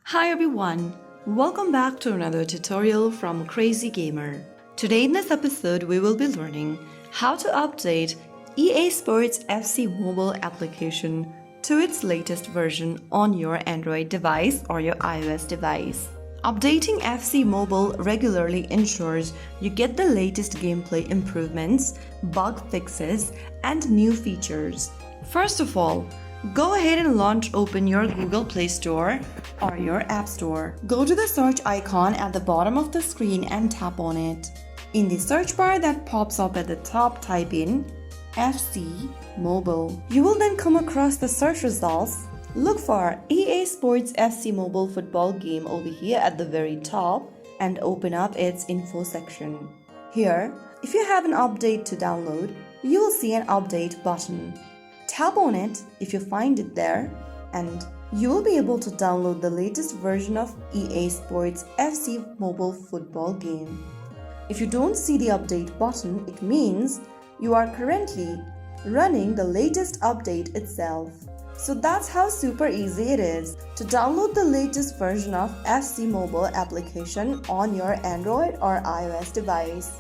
Hi everyone, welcome back to another tutorial from Crazy Gamer. Today in this episode we will be learning how to update EA Sports FC mobile application to its latest version on your Android device or your iOS device. Updating FC Mobile regularly ensures you get the latest gameplay improvements, bug fixes, and new features. First of all, go ahead and launch open your Google Play Store or your App Store. Go to the search icon at the bottom of the screen and tap on it. In the search bar that pops up at the top, type in FC Mobile. You will then come across the search results. Look for EA Sports FC Mobile football game over here at the very top and open up its info section. Here, if you have an update to download, you will see an update button. Tap on it if you find it there, and you will be able to download the latest version of EA Sports FC Mobile football game. If you don't see the update button, it means you are currently running the latest update itself. So that's how super easy it is to download the latest version of FC Mobile application on your Android or iOS device.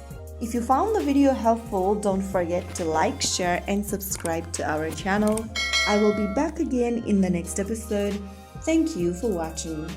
If you found the video helpful, don't forget to like, share, and subscribe to our channel. I will be back again in the next episode. Thank you for watching.